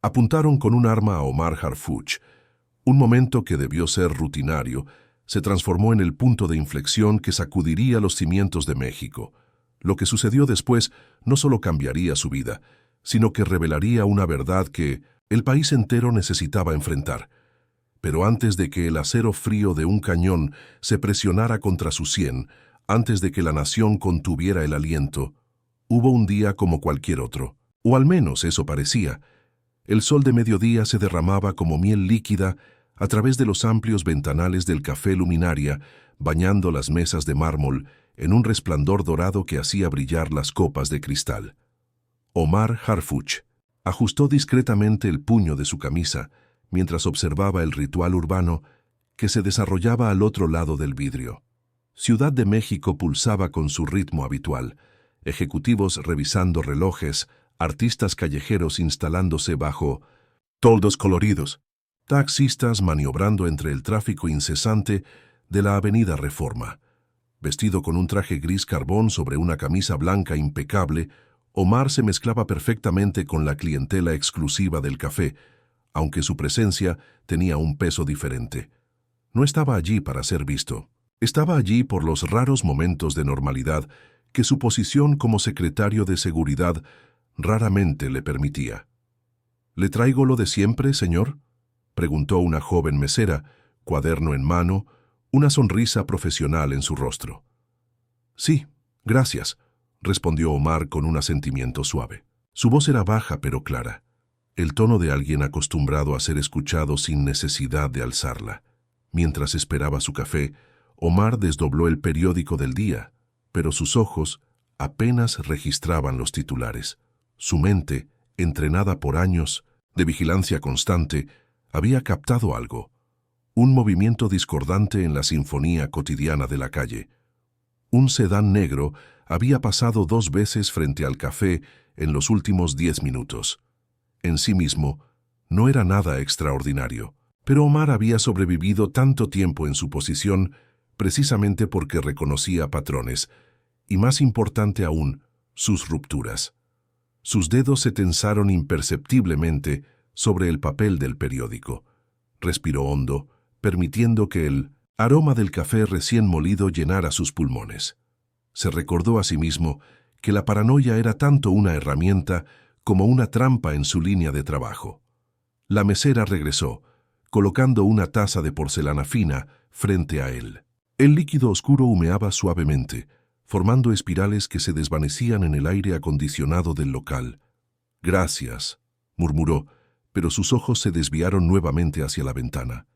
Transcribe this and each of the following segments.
Apuntaron con un arma a Omar Harfuch. Un momento que debió ser rutinario se transformó en el punto de inflexión que sacudiría los cimientos de México. Lo que sucedió después no solo cambiaría su vida, sino que revelaría una verdad que el país entero necesitaba enfrentar. Pero antes de que el acero frío de un cañón se presionara contra su sien, antes de que la nación contuviera el aliento, hubo un día como cualquier otro, o al menos eso parecía. El sol de mediodía se derramaba como miel líquida a través de los amplios ventanales del café Luminaria, bañando las mesas de mármol en un resplandor dorado que hacía brillar las copas de cristal. Omar Harfuch ajustó discretamente el puño de su camisa mientras observaba el ritual urbano que se desarrollaba al otro lado del vidrio. Ciudad de México pulsaba con su ritmo habitual, ejecutivos revisando relojes, artistas callejeros instalándose bajo toldos coloridos, taxistas maniobrando entre el tráfico incesante de la Avenida Reforma. Vestido con un traje gris carbón sobre una camisa blanca impecable, Omar se mezclaba perfectamente con la clientela exclusiva del café, aunque su presencia tenía un peso diferente. No estaba allí para ser visto. Estaba allí por los raros momentos de normalidad que su posición como secretario de seguridad raramente le permitía. ¿Le traigo lo de siempre, señor?, preguntó una joven mesera, cuaderno en mano, una sonrisa profesional en su rostro. Sí, gracias, respondió Omar con un asentimiento suave. Su voz era baja pero clara, el tono de alguien acostumbrado a ser escuchado sin necesidad de alzarla. Mientras esperaba su café, Omar desdobló el periódico del día, pero sus ojos apenas registraban los titulares. Su mente, entrenada por años de vigilancia constante, había captado algo, un movimiento discordante en la sinfonía cotidiana de la calle. Un sedán negro había pasado 2 veces frente al café en los últimos 10 minutos. En sí mismo, no era nada extraordinario, pero Omar había sobrevivido tanto tiempo en su posición precisamente porque reconocía patrones, y más importante aún, sus rupturas. Sus dedos se tensaron imperceptiblemente sobre el papel del periódico. Respiró hondo, permitiendo que el aroma del café recién molido llenara sus pulmones. Se recordó a sí mismo que la paranoia era tanto una herramienta como una trampa en su línea de trabajo. La mesera regresó, colocando una taza de porcelana fina frente a él. El líquido oscuro humeaba suavemente, formando espirales que se desvanecían en el aire acondicionado del local. «Gracias», murmuró, pero sus ojos se desviaron nuevamente hacia la ventana.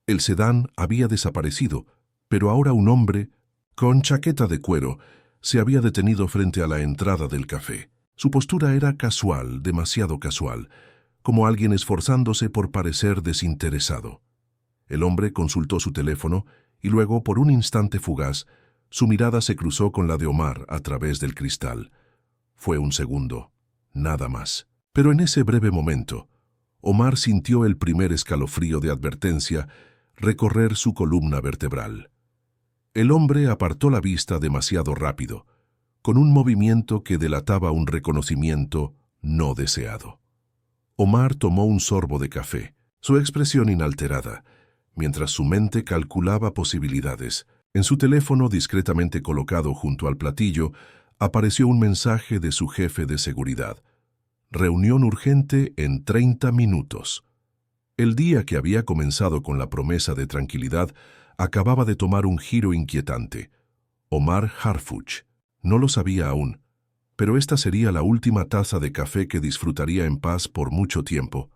El sedán había desaparecido, pero ahora un hombre, con chaqueta de cuero, se había detenido frente a la entrada del café. Su postura era casual, demasiado casual, como alguien esforzándose por parecer desinteresado. El hombre consultó su teléfono y luego, por un instante fugaz, su mirada se cruzó con la de Omar a través del cristal. Fue un segundo, nada más. Pero en ese breve momento, Omar sintió el primer escalofrío de advertencia recorrer su columna vertebral. El hombre apartó la vista demasiado rápido, con un movimiento que delataba un reconocimiento no deseado. Omar tomó un sorbo de café, su expresión inalterada, mientras su mente calculaba posibilidades. En su teléfono, discretamente colocado junto al platillo, apareció un mensaje de su jefe de seguridad. Reunión urgente en 30 minutos. El día que había comenzado con la promesa de tranquilidad acababa de tomar un giro inquietante. Omar Harfuch no lo sabía aún, pero esta sería la última taza de café que disfrutaría en paz por mucho tiempo.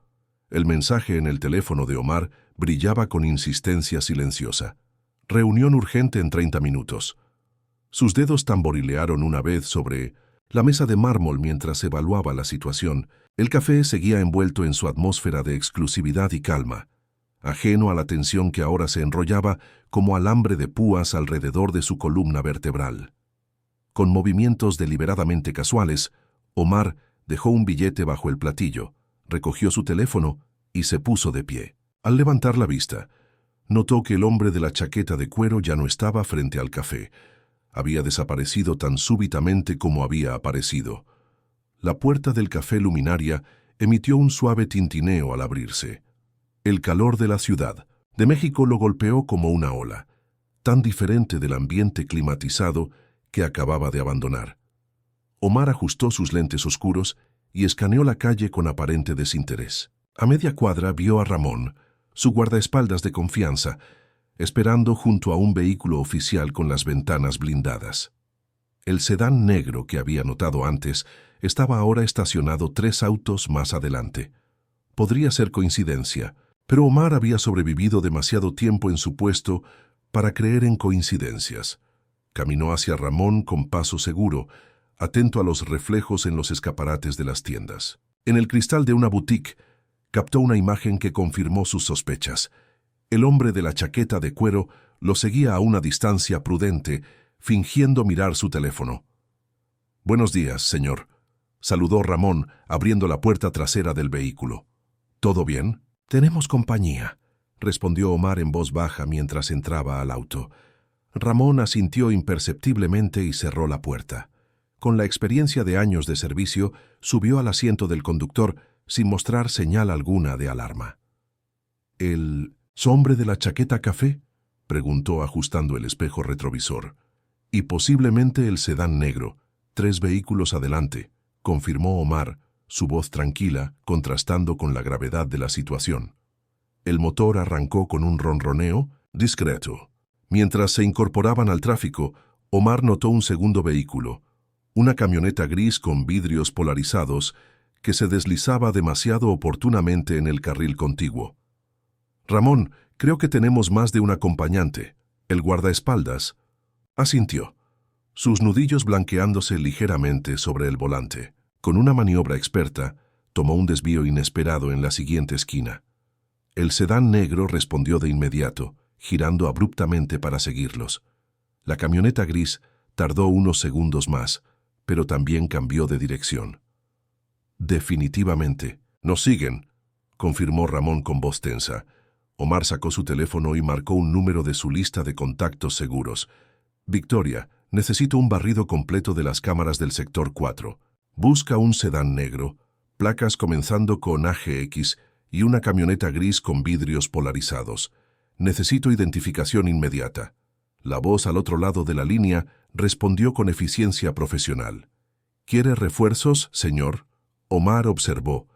El mensaje en el teléfono de Omar brillaba con insistencia silenciosa. Reunión urgente en 30 minutos. Sus dedos tamborilearon una vez sobre la mesa de mármol mientras evaluaba la situación. El café seguía envuelto en su atmósfera de exclusividad y calma, ajeno a la tensión que ahora se enrollaba como alambre de púas alrededor de su columna vertebral. Con movimientos deliberadamente casuales, Omar dejó un billete bajo el platillo, recogió su teléfono y se puso de pie. Al levantar la vista, notó que el hombre de la chaqueta de cuero ya no estaba frente al café. Había desaparecido tan súbitamente como había aparecido. La puerta del café Luminaria emitió un suave tintineo al abrirse. El calor de la Ciudad de México lo golpeó como una ola, tan diferente del ambiente climatizado que acababa de abandonar. Omar ajustó sus lentes oscuros y escaneó la calle con aparente desinterés. A media cuadra vio a Ramón, su guardaespaldas de confianza, esperando junto a un vehículo oficial con las ventanas blindadas. El sedán negro que había notado antes estaba ahora estacionado 3 autos más adelante. Podría ser coincidencia, pero Omar había sobrevivido demasiado tiempo en su puesto para creer en coincidencias. Caminó hacia Ramón con paso seguro, atento a los reflejos en los escaparates de las tiendas. En el cristal de una boutique, captó una imagen que confirmó sus sospechas. El hombre de la chaqueta de cuero lo seguía a una distancia prudente, fingiendo mirar su teléfono. «Buenos días, señor», saludó Ramón, abriendo la puerta trasera del vehículo. «¿Todo bien?» «Tenemos compañía», respondió Omar en voz baja mientras entraba al auto. Ramón asintió imperceptiblemente y cerró la puerta. Con la experiencia de años de servicio, subió al asiento del conductor sin mostrar señal alguna de alarma. «¿El hombre de la chaqueta café?», preguntó ajustando el espejo retrovisor. «Y posiblemente el sedán negro, 3 vehículos adelante», confirmó Omar, su voz tranquila, contrastando con la gravedad de la situación. El motor arrancó con un ronroneo discreto. Mientras se incorporaban al tráfico, Omar notó un segundo vehículo, una camioneta gris con vidrios polarizados que se deslizaba demasiado oportunamente en el carril contiguo. «Ramón, creo que tenemos más de un acompañante. El guardaespaldas», asintió, sus nudillos blanqueándose ligeramente sobre el volante. Con una maniobra experta, tomó un desvío inesperado en la siguiente esquina. El sedán negro respondió de inmediato, girando abruptamente para seguirlos. La camioneta gris tardó unos segundos más, pero también cambió de dirección. «Definitivamente, nos siguen», confirmó Ramón con voz tensa. Omar sacó su teléfono y marcó un número de su lista de contactos seguros. «Victoria, necesito un barrido completo de las cámaras del sector 4. Busca un sedán negro, placas comenzando con AGX y una camioneta gris con vidrios polarizados. Necesito identificación inmediata». La voz al otro lado de la línea respondió con eficiencia profesional. «¿Quiere refuerzos, señor?». Omar observó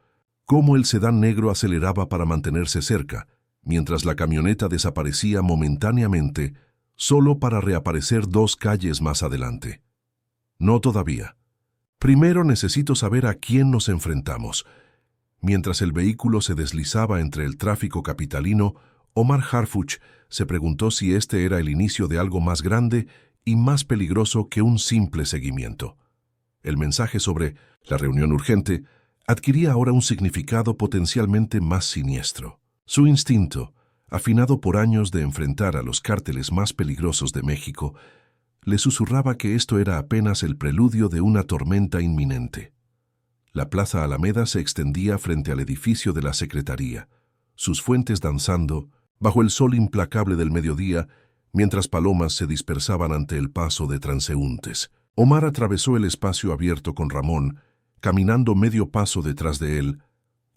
cómo el sedán negro aceleraba para mantenerse cerca, mientras la camioneta desaparecía momentáneamente, solo para reaparecer 2 calles más adelante. «No todavía. Primero necesito saber a quién nos enfrentamos». Mientras el vehículo se deslizaba entre el tráfico capitalino, Omar Harfuch se preguntó si este era el inicio de algo más grande y más peligroso que un simple seguimiento. El mensaje sobre la reunión urgente adquiría ahora un significado potencialmente más siniestro. Su instinto, afinado por años de enfrentar a los cárteles más peligrosos de México, le susurraba que esto era apenas el preludio de una tormenta inminente. La Plaza Alameda se extendía frente al edificio de la Secretaría, sus fuentes danzando bajo el sol implacable del mediodía, mientras palomas se dispersaban ante el paso de transeúntes. Omar atravesó el espacio abierto con Ramón, caminando medio paso detrás de él,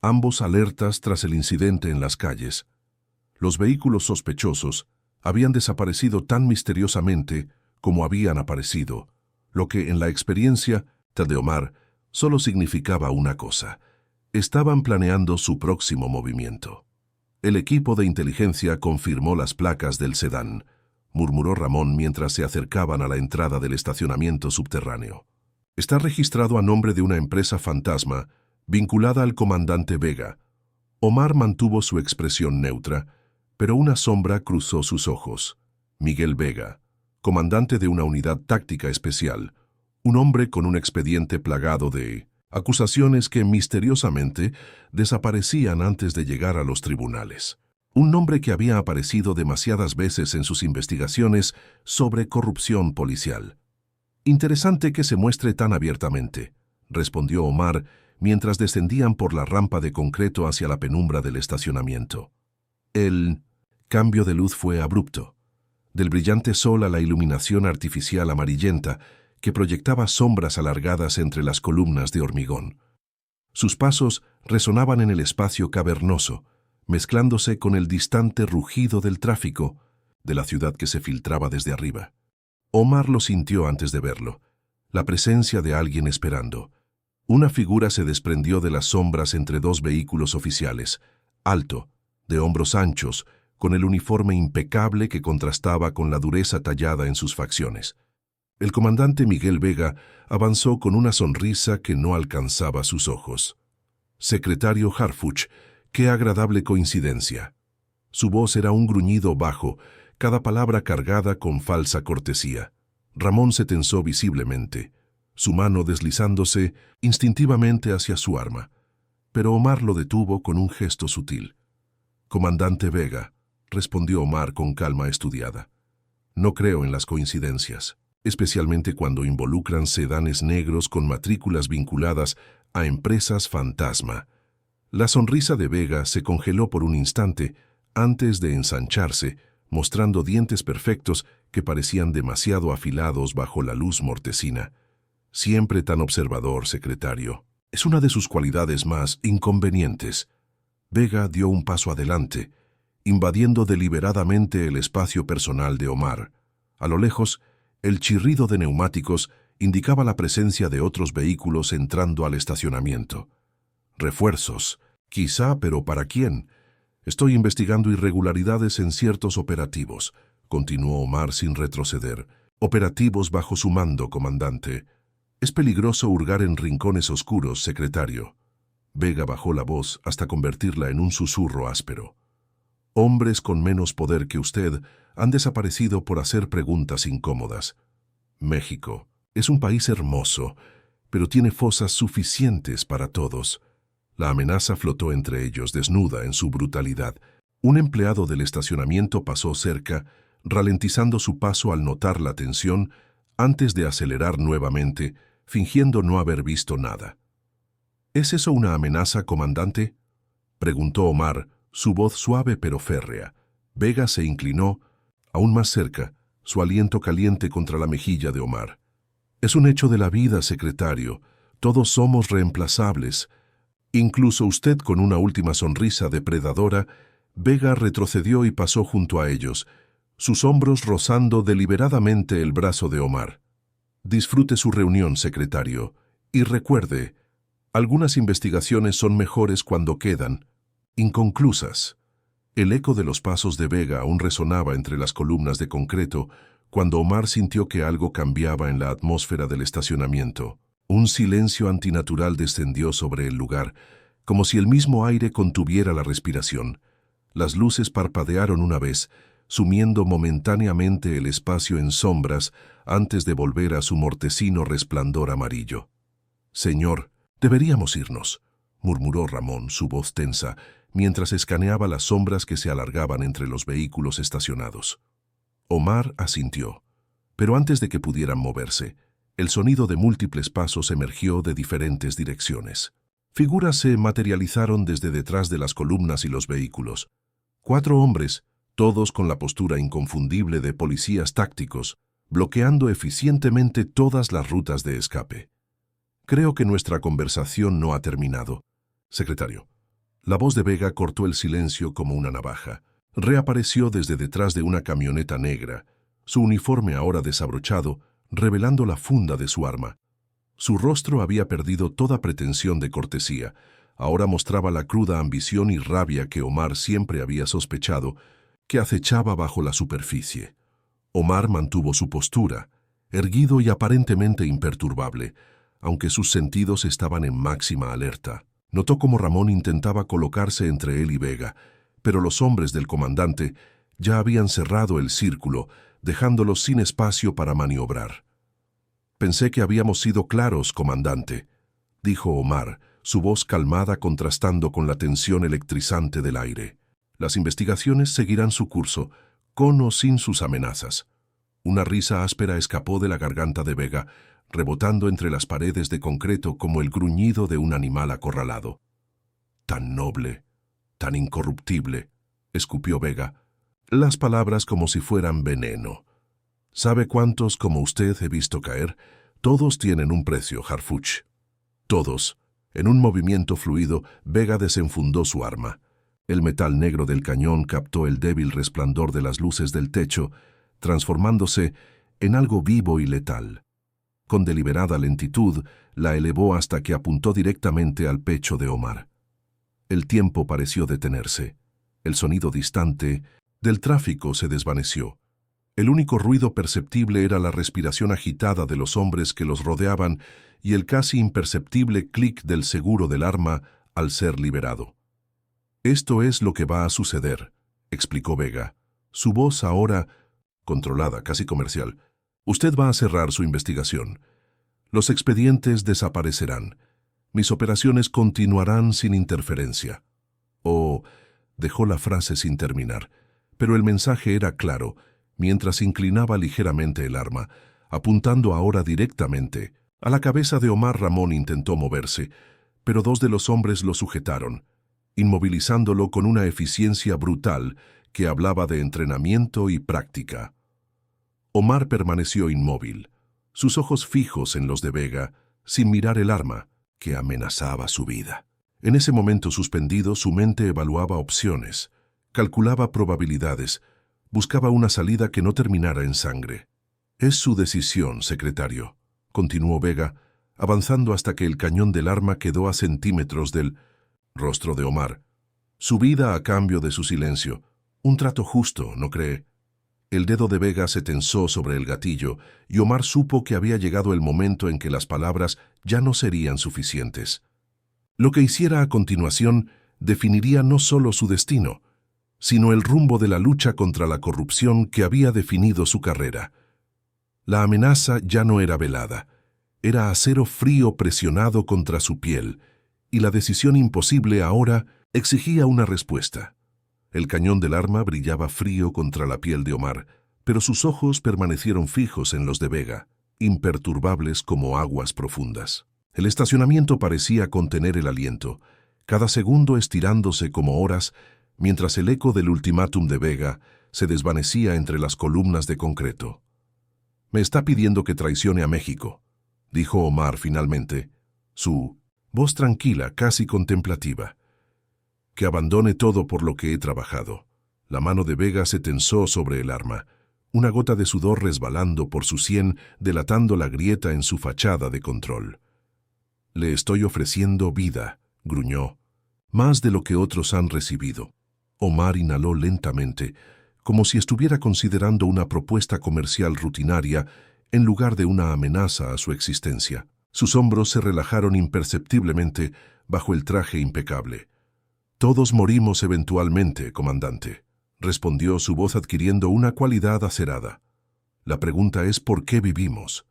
ambos alertas tras el incidente en las calles. Los vehículos sospechosos habían desaparecido tan misteriosamente como habían aparecido, lo que en la experiencia de Omar solo significaba una cosa: estaban planeando su próximo movimiento. «El equipo de inteligencia confirmó las placas del sedán», murmuró Ramón mientras se acercaban a la entrada del estacionamiento subterráneo. «Está registrado a nombre de una empresa fantasma vinculada al comandante Vega». Omar mantuvo su expresión neutra, pero una sombra cruzó sus ojos. Miguel Vega, comandante de una unidad táctica especial, un hombre con un expediente plagado de acusaciones que misteriosamente desaparecían antes de llegar a los tribunales. Un nombre que había aparecido demasiadas veces en sus investigaciones sobre corrupción policial. «Interesante que se muestre tan abiertamente», respondió Omar mientras descendían por la rampa de concreto hacia la penumbra del estacionamiento. El cambio de luz fue abrupto, del brillante sol a la iluminación artificial amarillenta que proyectaba sombras alargadas entre las columnas de hormigón. Sus pasos resonaban en el espacio cavernoso, mezclándose con el distante rugido del tráfico de la ciudad que se filtraba desde arriba. Omar lo sintió antes de verlo, la presencia de alguien esperando. Una figura se desprendió de las sombras entre dos vehículos oficiales, alto, de hombros anchos, con el uniforme impecable que contrastaba con la dureza tallada en sus facciones. El comandante Miguel Vega avanzó con una sonrisa que no alcanzaba sus ojos. «Secretario Harfuch, qué agradable coincidencia». Su voz era un gruñido bajo, cada palabra cargada con falsa cortesía. Ramón se tensó visiblemente, su mano deslizándose instintivamente hacia su arma. Pero Omar lo detuvo con un gesto sutil. «Comandante Vega», respondió Omar con calma estudiada. «No creo en las coincidencias, especialmente cuando involucran sedanes negros con matrículas vinculadas a empresas fantasma». La sonrisa de Vega se congeló por un instante antes de ensancharse, mostrando dientes perfectos que parecían demasiado afilados bajo la luz mortecina. «Siempre tan observador, secretario. Es una de sus cualidades más inconvenientes». Vega dio un paso adelante, invadiendo deliberadamente el espacio personal de Omar. A lo lejos, el chirrido de neumáticos indicaba la presencia de otros vehículos entrando al estacionamiento. «Refuerzos, quizá, pero ¿para quién? Estoy investigando irregularidades en ciertos operativos», continuó Omar sin retroceder. «Operativos bajo su mando, comandante. Es peligroso hurgar en rincones oscuros, secretario». Vega bajó la voz hasta convertirla en un susurro áspero. «Hombres con menos poder que usted han desaparecido por hacer preguntas incómodas. México es un país hermoso, pero tiene fosas suficientes para todos». La amenaza flotó entre ellos, desnuda en su brutalidad. Un empleado del estacionamiento pasó cerca, ralentizando su paso al notar la tensión, antes de acelerar nuevamente, fingiendo no haber visto nada. «¿Es eso una amenaza, comandante?», preguntó Omar, su voz suave pero férrea. Vega se inclinó, aún más cerca, su aliento caliente contra la mejilla de Omar. «Es un hecho de la vida, secretario. Todos somos reemplazables. Incluso usted». Con una última sonrisa depredadora, Vega retrocedió y pasó junto a ellos, sus hombros rozando deliberadamente el brazo de Omar. «Disfrute su reunión, secretario, y recuerde, algunas investigaciones son mejores cuando quedan inconclusas». El eco de los pasos de Vega aún resonaba entre las columnas de concreto cuando Omar sintió que algo cambiaba en la atmósfera del estacionamiento. Un silencio antinatural descendió sobre el lugar, como si el mismo aire contuviera la respiración. Las luces parpadearon una vez, sumiendo momentáneamente el espacio en sombras antes de volver a su mortecino resplandor amarillo. «Señor, deberíamos irnos», murmuró Ramón, su voz tensa, mientras escaneaba las sombras que se alargaban entre los vehículos estacionados. Omar asintió, pero antes de que pudieran moverse, el sonido de múltiples pasos emergió de diferentes direcciones. Figuras se materializaron desde detrás de las columnas y los vehículos. 4 hombres, todos con la postura inconfundible de policías tácticos, bloqueando eficientemente todas las rutas de escape. «Creo que nuestra conversación no ha terminado, secretario». La voz de Vega cortó el silencio como una navaja. Reapareció desde detrás de una camioneta negra, su uniforme ahora desabrochado, revelando la funda de su arma. Su rostro había perdido toda pretensión de cortesía. Ahora mostraba la cruda ambición y rabia que Omar siempre había sospechado, que acechaba bajo la superficie. Omar mantuvo su postura, erguido y aparentemente imperturbable, aunque sus sentidos estaban en máxima alerta. Notó cómo Ramón intentaba colocarse entre él y Vega, pero los hombres del comandante ya habían cerrado el círculo, dejándolos sin espacio para maniobrar. «Pensé que habíamos sido claros, comandante», dijo Omar, su voz calmada contrastando con la tensión electrizante del aire. «Las investigaciones seguirán su curso, con o sin sus amenazas». Una risa áspera escapó de la garganta de Vega, rebotando entre las paredes de concreto como el gruñido de un animal acorralado. «Tan noble, tan incorruptible», escupió Vega, las palabras como si fueran veneno. «¿Sabe cuántos como usted he visto caer? Todos tienen un precio, Harfuch. Todos. En un movimiento fluido, Vega desenfundó su arma. El metal negro del cañón captó el débil resplandor de las luces del techo, transformándose en algo vivo y letal. Con deliberada lentitud, la elevó hasta que apuntó directamente al pecho de Omar. El tiempo pareció detenerse. El sonido distante del tráfico se desvaneció. El único ruido perceptible era la respiración agitada de los hombres que los rodeaban y el casi imperceptible clic del seguro del arma al ser liberado. «Esto es lo que va a suceder», explicó Vega. Su voz ahora, controlada, casi comercial. «Usted va a cerrar su investigación. Los expedientes desaparecerán. Mis operaciones continuarán sin interferencia». Dejó la frase sin terminar, pero el mensaje era claro, mientras inclinaba ligeramente el arma, apuntando ahora directamente. A la cabeza de Omar. Ramón intentó moverse, pero dos de los hombres lo sujetaron, inmovilizándolo con una eficiencia brutal que hablaba de entrenamiento y práctica. Omar permaneció inmóvil, sus ojos fijos en los de Vega, sin mirar el arma, que amenazaba su vida. En ese momento suspendido, su mente evaluaba opciones, calculaba probabilidades, buscaba una salida que no terminara en sangre. «Es su decisión, secretario», continuó Vega, avanzando hasta que el cañón del arma quedó a centímetros del rostro de Omar. «Su vida a cambio de su silencio. Un trato justo, ¿no cree?» El dedo de Vega se tensó sobre el gatillo y Omar supo que había llegado el momento en que las palabras ya no serían suficientes. Lo que hiciera a continuación definiría no solo su destino, sino el rumbo de la lucha contra la corrupción que había definido su carrera. La amenaza ya no era velada, era acero frío presionado contra su piel, y la decisión imposible ahora exigía una respuesta. El cañón del arma brillaba frío contra la piel de Omar, pero sus ojos permanecieron fijos en los de Vega, imperturbables como aguas profundas. El estacionamiento parecía contener el aliento, cada segundo estirándose como horas, mientras el eco del ultimátum de Vega se desvanecía entre las columnas de concreto. «Me está pidiendo que traicione a México», dijo Omar finalmente, su voz tranquila, casi contemplativa. «Que abandone todo por lo que he trabajado». La mano de Vega se tensó sobre el arma, una gota de sudor resbalando por su sien, delatando la grieta en su fachada de control. «Le estoy ofreciendo vida», gruñó, «más de lo que otros han recibido». Omar inhaló lentamente, como si estuviera considerando una propuesta comercial rutinaria en lugar de una amenaza a su existencia. Sus hombros se relajaron imperceptiblemente bajo el traje impecable. «Todos morimos eventualmente, comandante», respondió su voz adquiriendo una cualidad acerada. «La pregunta es ¿por qué vivimos?».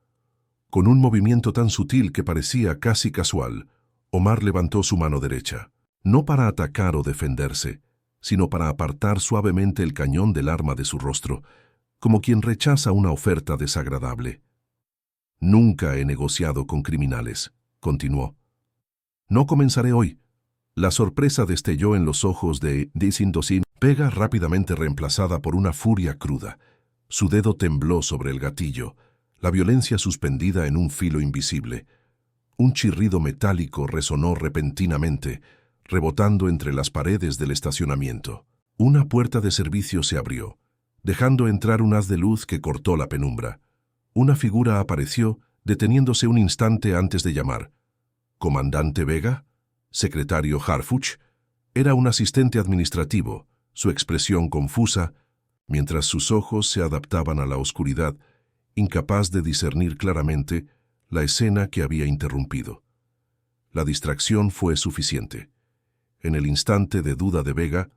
Con un movimiento tan sutil que parecía casi casual, Omar levantó su mano derecha, no para atacar o defenderse, sino para apartar suavemente el cañón del arma de su rostro, como quien rechaza una oferta desagradable. «Nunca he negociado con criminales», continuó. «No comenzaré hoy». La sorpresa destelló en los ojos de Disindosin, Vega rápidamente reemplazada por una furia cruda. Su dedo tembló sobre el gatillo, la violencia suspendida en un filo invisible. Un chirrido metálico resonó repentinamente, rebotando entre las paredes del estacionamiento. Una puerta de servicio se abrió, dejando entrar un haz de luz que cortó la penumbra. Una figura apareció, deteniéndose un instante antes de llamar. «¿Comandante Vega? ¿Secretario Harfuch?» Era un asistente administrativo, su expresión confusa, mientras sus ojos se adaptaban a la oscuridad, incapaz de discernir claramente la escena que había interrumpido. La distracción fue suficiente. En el instante de duda de Vega,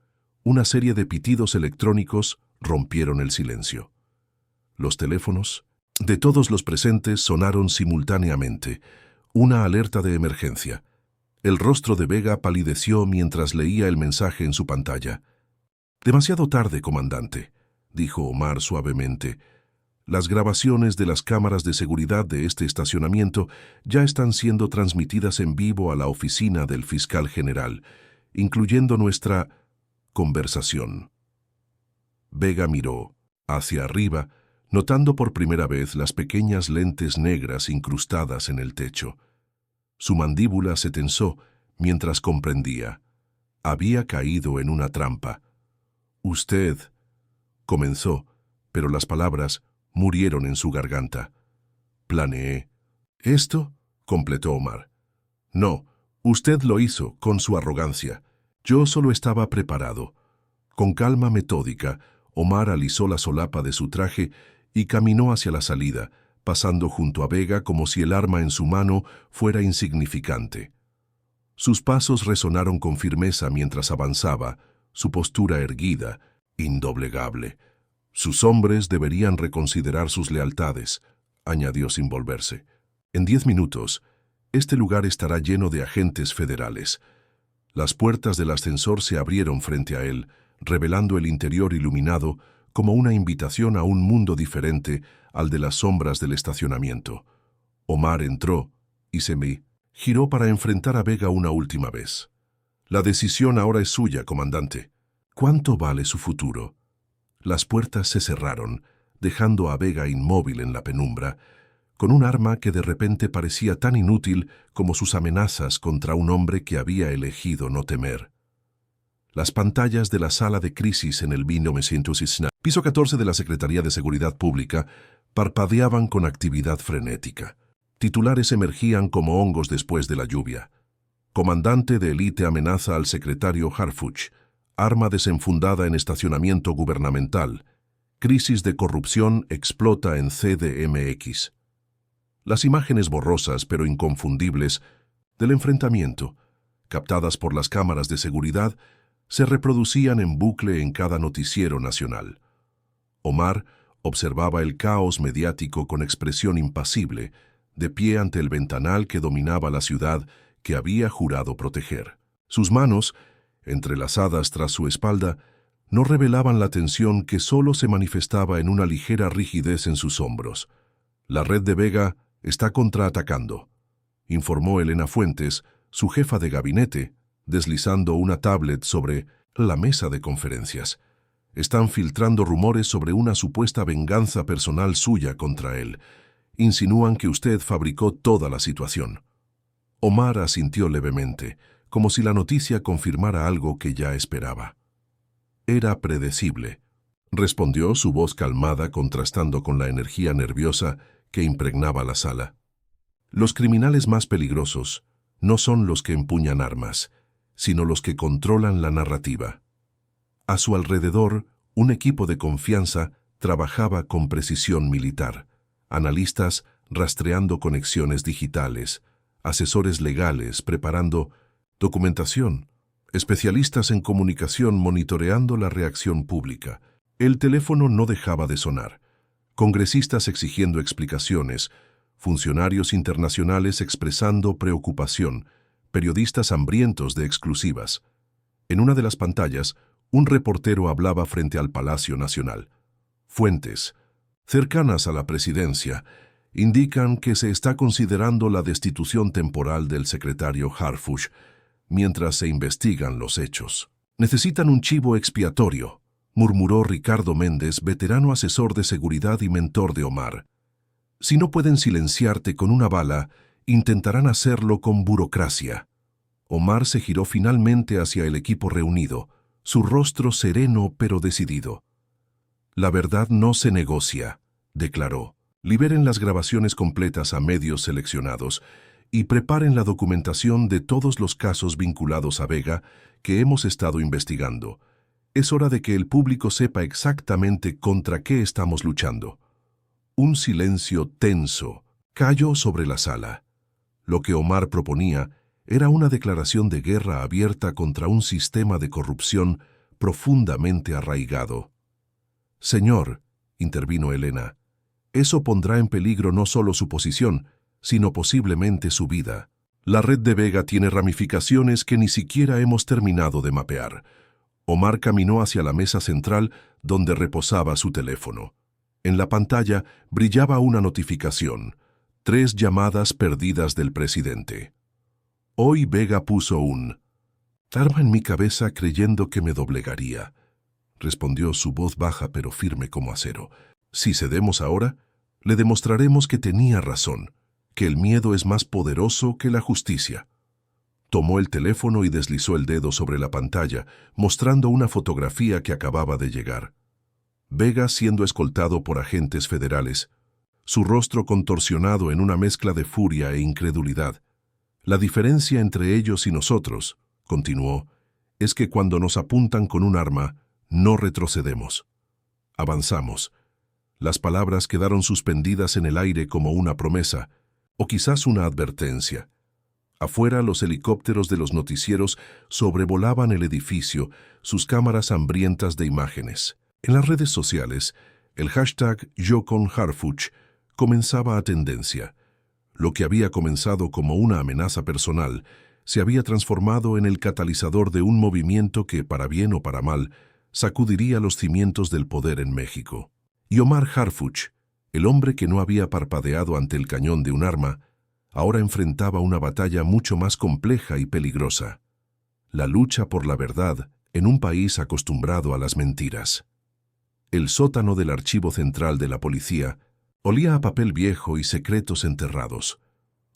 una serie de pitidos electrónicos rompieron el silencio. Los teléfonos de todos los presentes sonaron simultáneamente, una alerta de emergencia. El rostro de Vega palideció mientras leía el mensaje en su pantalla. «Demasiado tarde, comandante», dijo Omar suavemente. «Las grabaciones de las cámaras de seguridad de este estacionamiento ya están siendo transmitidas en vivo a la oficina del fiscal general, incluyendo nuestra conversación». Vega miró hacia arriba, notando por primera vez las pequeñas lentes negras incrustadas en el techo. Su mandíbula se tensó mientras comprendía. Había caído en una trampa. «Usted», comenzó, pero las palabras murieron en su garganta. «Planeé». «¿Esto?», completó Omar. «No, usted lo hizo con su arrogancia. Yo solo estaba preparado». Con calma metódica, Omar alisó la solapa de su traje y caminó hacia la salida, pasando junto a Vega como si el arma en su mano fuera insignificante. Sus pasos resonaron con firmeza mientras avanzaba, su postura erguida, indoblegable. «Sus hombres deberían reconsiderar sus lealtades», añadió sin volverse. «En 10 minutos, este lugar estará lleno de agentes federales». Las puertas del ascensor se abrieron frente a él, revelando el interior iluminado como una invitación a un mundo diferente al de las sombras del estacionamiento. Omar entró y se giró para enfrentar a Vega una última vez. «La decisión ahora es suya, comandante. ¿Cuánto vale su futuro?» Las puertas se cerraron, dejando a Vega inmóvil en la penumbra, con un arma que de repente parecía tan inútil como sus amenazas contra un hombre que había elegido no temer. Las pantallas de la sala de crisis en el 1969, piso 14 de la Secretaría de Seguridad Pública, parpadeaban con actividad frenética. Titulares emergían como hongos después de la lluvia. «Comandante de élite amenaza al secretario Harfuch. Arma desenfundada en estacionamiento gubernamental. Crisis de corrupción explota en CDMX». Las imágenes borrosas pero inconfundibles del enfrentamiento, captadas por las cámaras de seguridad, se reproducían en bucle en cada noticiero nacional. Omar observaba el caos mediático con expresión impasible, de pie ante el ventanal que dominaba la ciudad que había jurado proteger. Sus manos, entrelazadas tras su espalda, no revelaban la tensión que solo se manifestaba en una ligera rigidez en sus hombros. «La red de Vega está contraatacando», informó Elena Fuentes, su jefa de gabinete, deslizando una tablet sobre la mesa de conferencias. «Están filtrando rumores sobre una supuesta venganza personal suya contra él. Insinúan que usted fabricó toda la situación». Omar asintió levemente, como si la noticia confirmara algo que ya esperaba. «Era predecible», respondió su voz calmada contrastando con la energía nerviosa que impregnaba la sala. «Los criminales más peligrosos no son los que empuñan armas, sino los que controlan la narrativa». A su alrededor, un equipo de confianza trabajaba con precisión militar. Analistas rastreando conexiones digitales, asesores legales preparando documentación, especialistas en comunicación monitoreando la reacción pública. El teléfono no dejaba de sonar. Congresistas exigiendo explicaciones, funcionarios internacionales expresando preocupación, periodistas hambrientos de exclusivas. En una de las pantallas, un reportero hablaba frente al Palacio Nacional. Fuentes, cercanas a la presidencia, indican que se está considerando la destitución temporal del secretario Harfuch mientras se investigan los hechos. «Necesitan un chivo expiatorio», murmuró Ricardo Méndez, veterano asesor de seguridad y mentor de Omar. «Si no pueden silenciarte con una bala, intentarán hacerlo con burocracia». Omar se giró finalmente hacia el equipo reunido, su rostro sereno pero decidido. «La verdad no se negocia», declaró. «Liberen las grabaciones completas a medios seleccionados y preparen la documentación de todos los casos vinculados a Vega que hemos estado investigando. Es hora de que el público sepa exactamente contra qué estamos luchando». Un silencio tenso cayó sobre la sala. Lo que Omar proponía era una declaración de guerra abierta contra un sistema de corrupción profundamente arraigado. «Señor», intervino Elena, «eso pondrá en peligro no solo su posición, sino posiblemente su vida. La red de Vega tiene ramificaciones que ni siquiera hemos terminado de mapear». Omar caminó hacia la mesa central donde reposaba su teléfono. En la pantalla brillaba una notificación: 3 llamadas perdidas del presidente. Hoy Vega puso un arma en mi cabeza creyendo que me doblegaría, respondió su voz baja pero firme como acero. Si cedemos ahora, le demostraremos que tenía razón, que el miedo es más poderoso que la justicia. Tomó el teléfono y deslizó el dedo sobre la pantalla, mostrando una fotografía que acababa de llegar. Vega siendo escoltado por agentes federales, su rostro contorsionado en una mezcla de furia e incredulidad. La diferencia entre ellos y nosotros, continuó, es que cuando nos apuntan con un arma, no retrocedemos. Avanzamos. Las palabras quedaron suspendidas en el aire como una promesa, o quizás una advertencia. Afuera, los helicópteros de los noticieros sobrevolaban el edificio, sus cámaras hambrientas de imágenes. En las redes sociales, el hashtag #YoConHarfuch comenzaba a tendencia. Lo que había comenzado como una amenaza personal se había transformado en el catalizador de un movimiento que, para bien o para mal, sacudiría los cimientos del poder en México. Y Omar Harfuch, el hombre que no había parpadeado ante el cañón de un arma, ahora enfrentaba una batalla mucho más compleja y peligrosa. La lucha por la verdad en un país acostumbrado a las mentiras. El sótano del archivo central de la policía olía a papel viejo y secretos enterrados.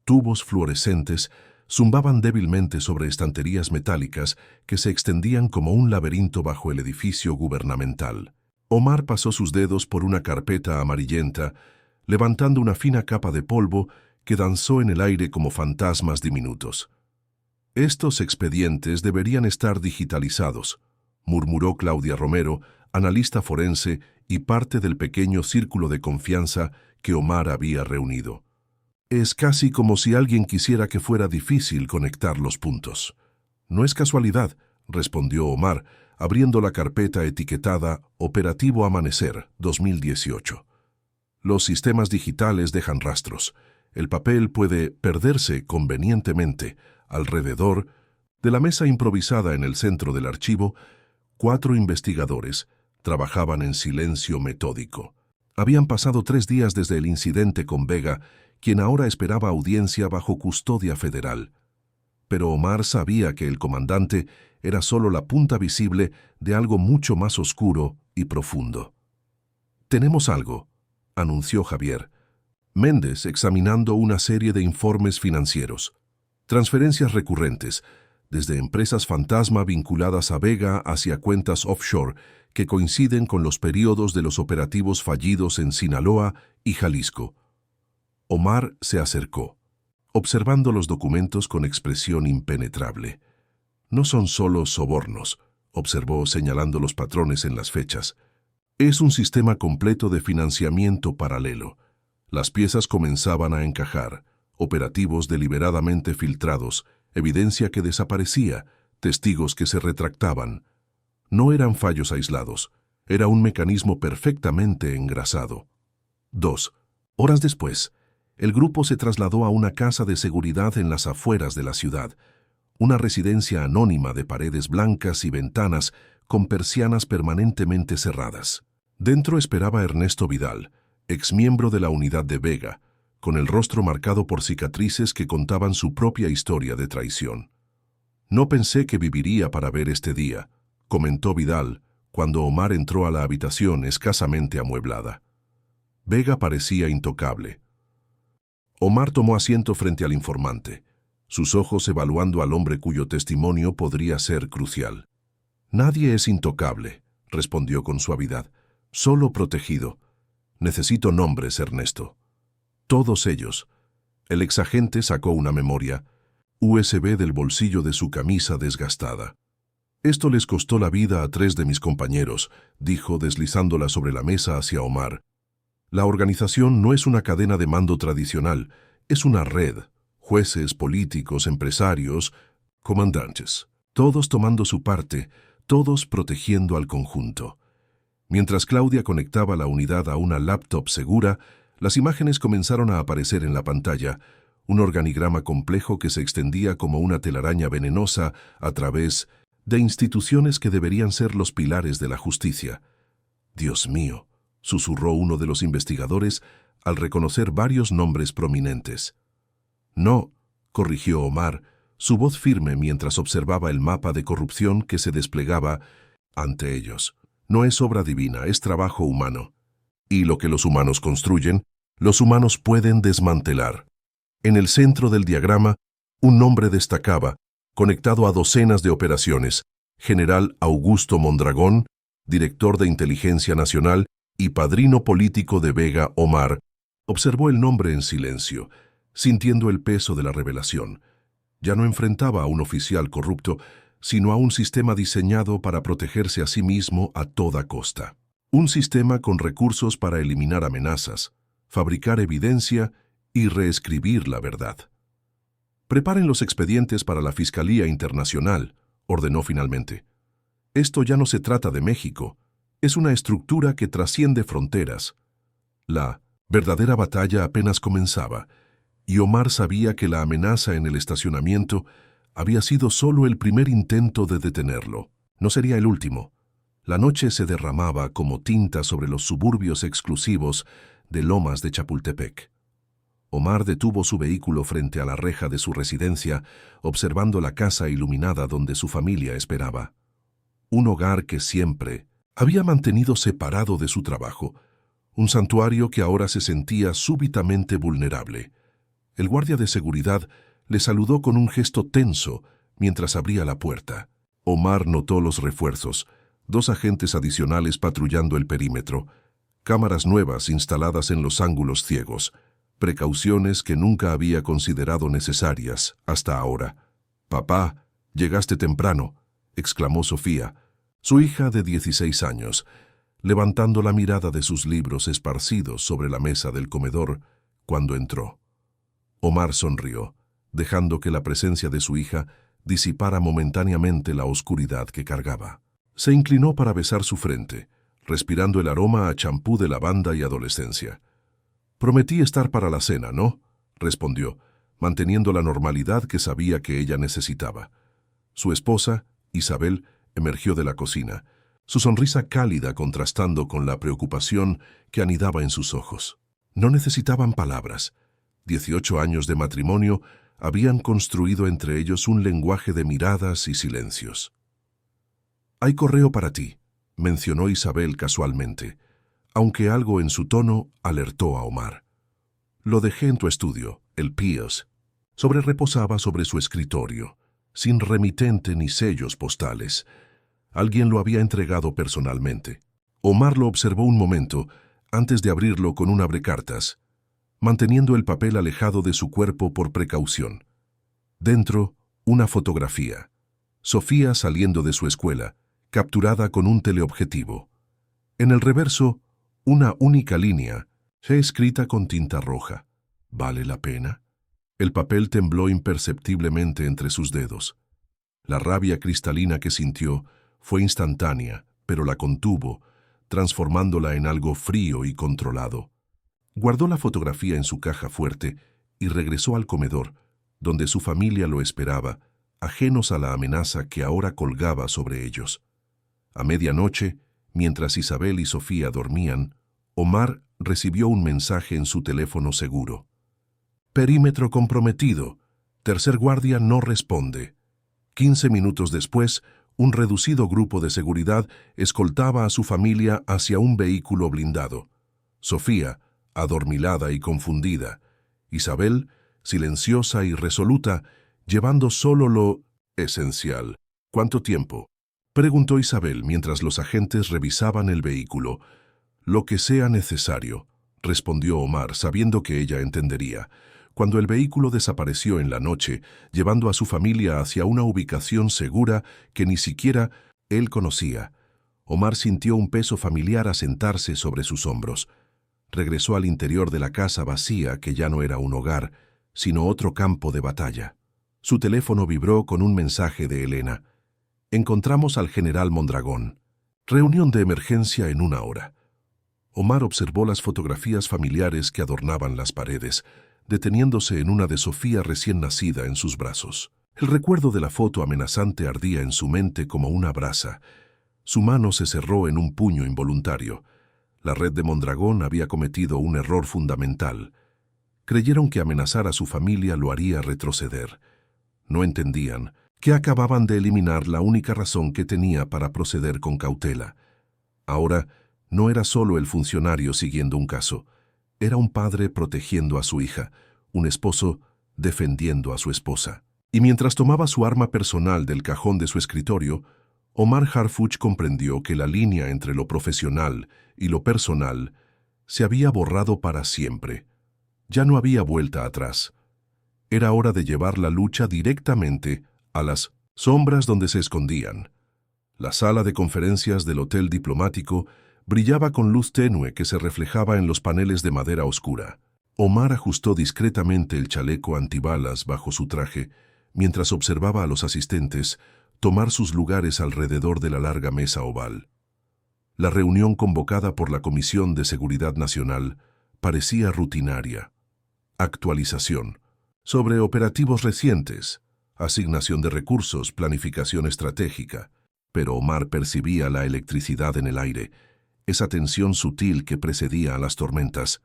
Tubos fluorescentes zumbaban débilmente sobre estanterías metálicas que se extendían como un laberinto bajo el edificio gubernamental. Omar pasó sus dedos por una carpeta amarillenta, levantando una fina capa de polvo que danzó en el aire como fantasmas diminutos. «Estos expedientes deberían estar digitalizados», murmuró Claudia Romero, analista forense y parte del pequeño círculo de confianza que Omar había reunido. «Es casi como si alguien quisiera que fuera difícil conectar los puntos». «No es casualidad», respondió Omar, abriendo la carpeta etiquetada Operativo Amanecer 2018. «Los sistemas digitales dejan rastros. El papel puede perderse convenientemente. Alrededor de la mesa improvisada en el centro del archivo, 4 investigadores trabajaban en silencio metódico. Habían pasado 3 días desde el incidente con Vega, quien ahora esperaba audiencia bajo custodia federal. Pero Omar sabía que el comandante era solo la punta visible de algo mucho más oscuro y profundo. «Tenemos algo», anunció Javier Méndez, examinando una serie de informes financieros. Transferencias recurrentes, desde empresas fantasma vinculadas a Vega hacia cuentas offshore que coinciden con los periodos de los operativos fallidos en Sinaloa y Jalisco. Omar se acercó, observando los documentos con expresión impenetrable. «No son solo sobornos», observó señalando los patrones en las fechas. «Es un sistema completo de financiamiento paralelo». Las piezas comenzaban a encajar, operativos deliberadamente filtrados, evidencia que desaparecía, testigos que se retractaban. No eran fallos aislados, era un mecanismo perfectamente engrasado. 2 horas después, el grupo se trasladó a una casa de seguridad en las afueras de la ciudad, una residencia anónima de paredes blancas y ventanas con persianas permanentemente cerradas. Dentro esperaba Ernesto Vidal, exmiembro de la unidad de Vega, con el rostro marcado por cicatrices que contaban su propia historia de traición. «No pensé que viviría para ver este día», comentó Vidal, cuando Omar entró a la habitación escasamente amueblada. Vega parecía intocable. Omar tomó asiento frente al informante, sus ojos evaluando al hombre cuyo testimonio podría ser crucial. «Nadie es intocable», respondió con suavidad, «solo protegido. Necesito nombres, Ernesto». «Todos ellos». El exagente sacó una memoria, USB del bolsillo de su camisa desgastada. «Esto les costó la vida a 3 de mis compañeros», dijo deslizándola sobre la mesa hacia Omar. «La organización no es una cadena de mando tradicional, es una red. Jueces, políticos, empresarios, comandantes. Todos tomando su parte, todos protegiendo al conjunto». Mientras Claudia conectaba la unidad a una laptop segura, las imágenes comenzaron a aparecer en la pantalla, un organigrama complejo que se extendía como una telaraña venenosa a través de instituciones que deberían ser los pilares de la justicia. «Dios mío», susurró uno de los investigadores al reconocer varios nombres prominentes. «No», corrigió Omar, su voz firme mientras observaba el mapa de corrupción que se desplegaba ante ellos. «No es obra divina, es trabajo humano. Y lo que los humanos construyen, los humanos pueden desmantelar». En el centro del diagrama, un nombre destacaba, conectado a docenas de operaciones: General Augusto Mondragón, director de Inteligencia Nacional y padrino político de Vega Omar. Observó el nombre en silencio, sintiendo el peso de la revelación. Ya no enfrentaba a un oficial corrupto, sino a un sistema diseñado para protegerse a sí mismo a toda costa. Un sistema con recursos para eliminar amenazas, fabricar evidencia y reescribir la verdad. «Preparen los expedientes para la Fiscalía Internacional», ordenó finalmente. «Esto ya no se trata de México, es una estructura que trasciende fronteras». La verdadera batalla apenas comenzaba, y Omar sabía que la amenaza en el estacionamiento había sido solo el primer intento de detenerlo. No sería el último. La noche se derramaba como tinta sobre los suburbios exclusivos de Lomas de Chapultepec. Omar detuvo su vehículo frente a la reja de su residencia, observando la casa iluminada donde su familia esperaba. Un hogar que siempre había mantenido separado de su trabajo, un santuario que ahora se sentía súbitamente vulnerable. El guardia de seguridad le saludó con un gesto tenso mientras abría la puerta. Omar notó los refuerzos, 2 agentes adicionales patrullando el perímetro, cámaras nuevas instaladas en los ángulos ciegos, precauciones que nunca había considerado necesarias hasta ahora. «Papá, llegaste temprano», exclamó Sofía, su hija de 16 años, levantando la mirada de sus libros esparcidos sobre la mesa del comedor cuando entró. Omar sonrió, dejando que la presencia de su hija disipara momentáneamente la oscuridad que cargaba. Se inclinó para besar su frente, respirando el aroma a champú de lavanda y adolescencia. «Prometí estar para la cena, ¿no?», respondió, manteniendo la normalidad que sabía que ella necesitaba. Su esposa, Isabel, emergió de la cocina, su sonrisa cálida contrastando con la preocupación que anidaba en sus ojos. No necesitaban palabras. 18 años de matrimonio habían construido entre ellos un lenguaje de miradas y silencios. «Hay correo para ti», mencionó Isabel casualmente, aunque algo en su tono alertó a Omar. «Lo dejé en tu estudio, el Pius». Reposaba sobre su escritorio, sin remitente ni sellos postales. Alguien lo había entregado personalmente. Omar lo observó un momento antes de abrirlo con un abrecartas, manteniendo el papel alejado de su cuerpo por precaución. Dentro, una fotografía. Sofía saliendo de su escuela, capturada con un teleobjetivo. En el reverso, una única línea, escrita con tinta roja. «¿Vale la pena?». El papel tembló imperceptiblemente entre sus dedos. La rabia cristalina que sintió fue instantánea, pero la contuvo, transformándola en algo frío y controlado. Guardó la fotografía en su caja fuerte y regresó al comedor, donde su familia lo esperaba, ajenos a la amenaza que ahora colgaba sobre ellos. A medianoche, mientras Isabel y Sofía dormían, Omar recibió un mensaje en su teléfono seguro. «Perímetro comprometido. Tercer guardia no responde». 15 minutos después, un reducido grupo de seguridad escoltaba a su familia hacia un vehículo blindado. Sofía, adormilada y confundida. Isabel, silenciosa y resoluta, llevando solo lo esencial. «¿Cuánto tiempo?», preguntó Isabel mientras los agentes revisaban el vehículo. «Lo que sea necesario», respondió Omar, sabiendo que ella entendería. Cuando el vehículo desapareció en la noche, llevando a su familia hacia una ubicación segura que ni siquiera él conocía, Omar sintió un peso familiar asentarse sobre sus hombros. Regresó al interior de la casa vacía que ya no era un hogar, sino otro campo de batalla. Su teléfono vibró con un mensaje de Elena. «Encontramos al general Mondragón. Reunión de emergencia en 1 hora». Omar observó las fotografías familiares que adornaban las paredes, deteniéndose en una de Sofía recién nacida en sus brazos. El recuerdo de la foto amenazante ardía en su mente como una brasa. Su mano se cerró en un puño involuntario. La red de Mondragón había cometido un error fundamental. Creyeron que amenazar a su familia lo haría retroceder. No entendían que acababan de eliminar la única razón que tenía para proceder con cautela. Ahora, no era solo el funcionario siguiendo un caso. Era un padre protegiendo a su hija, un esposo defendiendo a su esposa. Y mientras tomaba su arma personal del cajón de su escritorio, Omar Harfuch comprendió que la línea entre lo profesional y lo personal se había borrado para siempre. Ya no había vuelta atrás. Era hora de llevar la lucha directamente a las sombras donde se escondían. La sala de conferencias del hotel diplomático brillaba con luz tenue que se reflejaba en los paneles de madera oscura. Omar ajustó discretamente el chaleco antibalas bajo su traje mientras observaba a los asistentes tomar sus lugares alrededor de la larga mesa oval. La reunión convocada por la Comisión de Seguridad Nacional parecía rutinaria. Actualización. Sobre operativos recientes, asignación de recursos, planificación estratégica. Pero Omar percibía la electricidad en el aire, esa tensión sutil que precedía a las tormentas.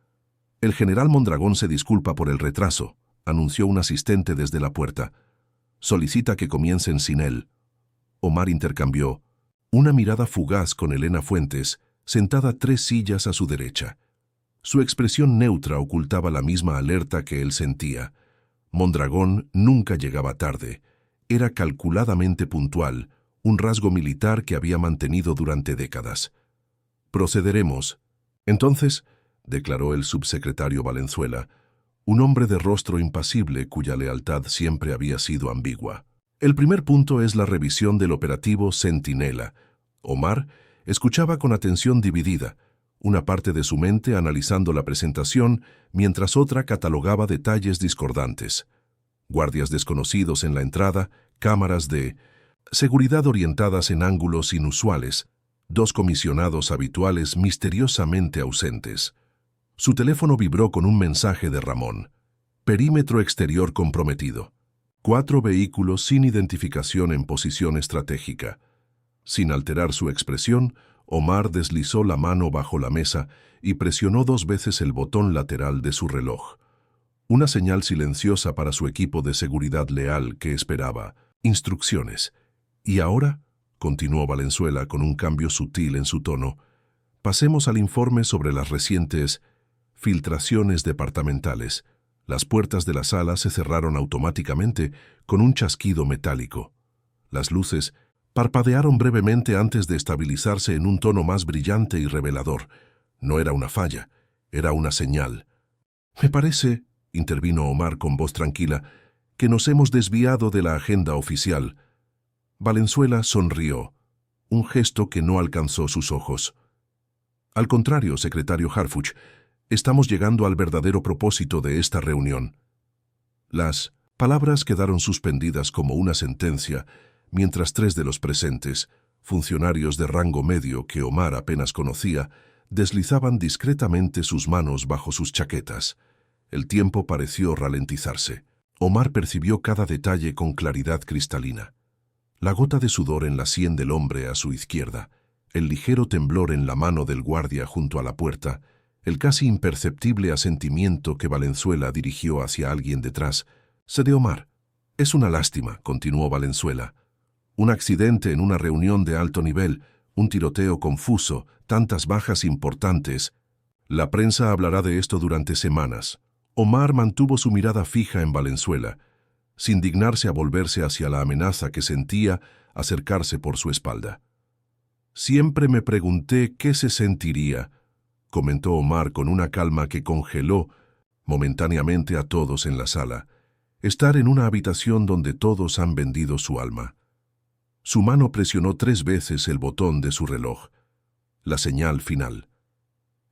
El general Mondragón se disculpa por el retraso, anunció un asistente desde la puerta. Solicita que comiencen sin él. Omar intercambió una mirada fugaz con Elena Fuentes, sentada 3 sillas a su derecha. Su expresión neutra ocultaba la misma alerta que él sentía. Mondragón nunca llegaba tarde. Era calculadamente puntual, un rasgo militar que había mantenido durante décadas. «Procederemos». «Entonces», declaró el subsecretario Valenzuela, un hombre de rostro impasible cuya lealtad siempre había sido ambigua. «El primer punto es la revisión del operativo Centinela». Omar escuchaba con atención dividida, una parte de su mente analizando la presentación, mientras otra catalogaba detalles discordantes. Guardias desconocidos en la entrada, cámaras de seguridad orientadas en ángulos inusuales, 2 comisionados habituales misteriosamente ausentes. Su teléfono vibró con un mensaje de Ramón. Perímetro exterior comprometido. 4 vehículos sin identificación en posición estratégica. Sin alterar su expresión, Omar deslizó la mano bajo la mesa y presionó 2 veces el botón lateral de su reloj. Una señal silenciosa para su equipo de seguridad leal que esperaba instrucciones. «Y ahora», continuó Valenzuela con un cambio sutil en su tono, «pasemos al informe sobre las recientes filtraciones departamentales». Las puertas de la sala se cerraron automáticamente con un chasquido metálico. Las luces parpadearon brevemente antes de estabilizarse en un tono más brillante y revelador. No era una falla, era una señal. «Me parece», intervino Omar con voz tranquila, «que nos hemos desviado de la agenda oficial». Valenzuela sonrió, un gesto que no alcanzó sus ojos. «Al contrario, secretario Harfuch, estamos llegando al verdadero propósito de esta reunión». Las palabras quedaron suspendidas como una sentencia, mientras 3 de los presentes, funcionarios de rango medio que Omar apenas conocía, deslizaban discretamente sus manos bajo sus chaquetas. El tiempo pareció ralentizarse. Omar percibió cada detalle con claridad cristalina. La gota de sudor en la sien del hombre a su izquierda, el ligero temblor en la mano del guardia junto a la puerta, el casi imperceptible asentimiento que Valenzuela dirigió hacia alguien detrás. «Se de Omar. Es una lástima», continuó Valenzuela. «Un accidente en una reunión de alto nivel, un tiroteo confuso, tantas bajas importantes. La prensa hablará de esto durante semanas». Omar mantuvo su mirada fija en Valenzuela, sin dignarse a volverse hacia la amenaza que sentía acercarse por su espalda. «Siempre me pregunté qué se sentiría», comentó Omar con una calma que congeló momentáneamente a todos en la sala, «estar en una habitación donde todos han vendido su alma». Su mano presionó 3 veces el botón de su reloj, la señal final.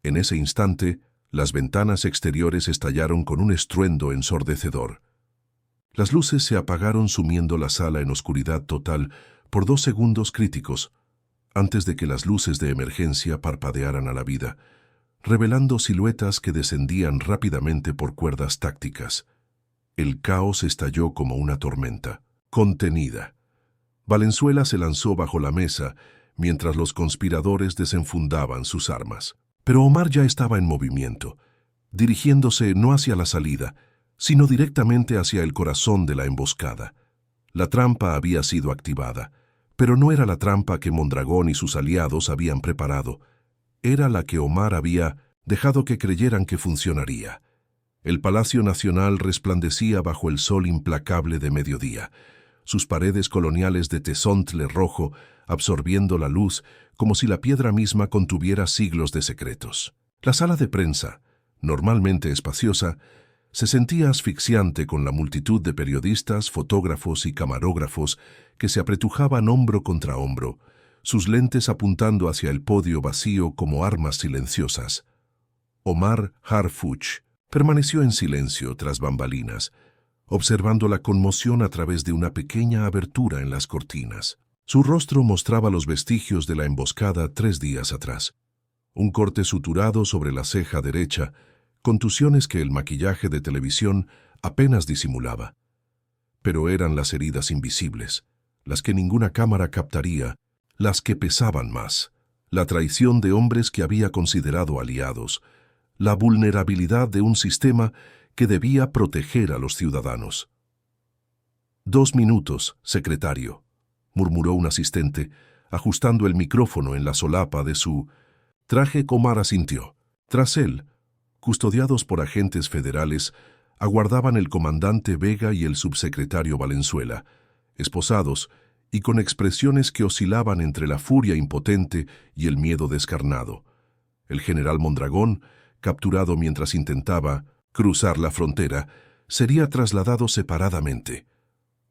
En ese instante, las ventanas exteriores estallaron con un estruendo ensordecedor. Las luces se apagaron sumiendo la sala en oscuridad total por 2 segundos críticos, antes de que las luces de emergencia parpadearan a la vida, revelando siluetas que descendían rápidamente por cuerdas tácticas. El caos estalló como una tormenta, contenida. Valenzuela se lanzó bajo la mesa mientras los conspiradores desenfundaban sus armas. Pero Omar ya estaba en movimiento, dirigiéndose no hacia la salida, sino directamente hacia el corazón de la emboscada. La trampa había sido activada, pero no era la trampa que Mondragón y sus aliados habían preparado. Era la que Omar había dejado que creyeran que funcionaría. El Palacio Nacional resplandecía bajo el sol implacable de mediodía, sus paredes coloniales de tesontle rojo absorbiendo la luz como si la piedra misma contuviera siglos de secretos. La sala de prensa, normalmente espaciosa, se sentía asfixiante con la multitud de periodistas, fotógrafos y camarógrafos que se apretujaban hombro contra hombro, sus lentes apuntando hacia el podio vacío como armas silenciosas. Omar Harfuch permaneció en silencio tras bambalinas, observando la conmoción a través de una pequeña abertura en las cortinas. Su rostro mostraba los vestigios de la emboscada 3 días atrás. Un corte suturado sobre la ceja derecha, contusiones que el maquillaje de televisión apenas disimulaba. Pero eran las heridas invisibles, las que ninguna cámara captaría, las que pesaban más, la traición de hombres que había considerado aliados, la vulnerabilidad de un sistema que debía proteger a los ciudadanos. 2 minutos, secretario, murmuró un asistente, ajustando el micrófono en la solapa de su traje. Omar asintió. Tras él, custodiados por agentes federales, aguardaban el comandante Vega y el subsecretario Valenzuela, esposados y con expresiones que oscilaban entre la furia impotente y el miedo descarnado. El general Mondragón, capturado mientras intentaba cruzar la frontera, sería trasladado separadamente.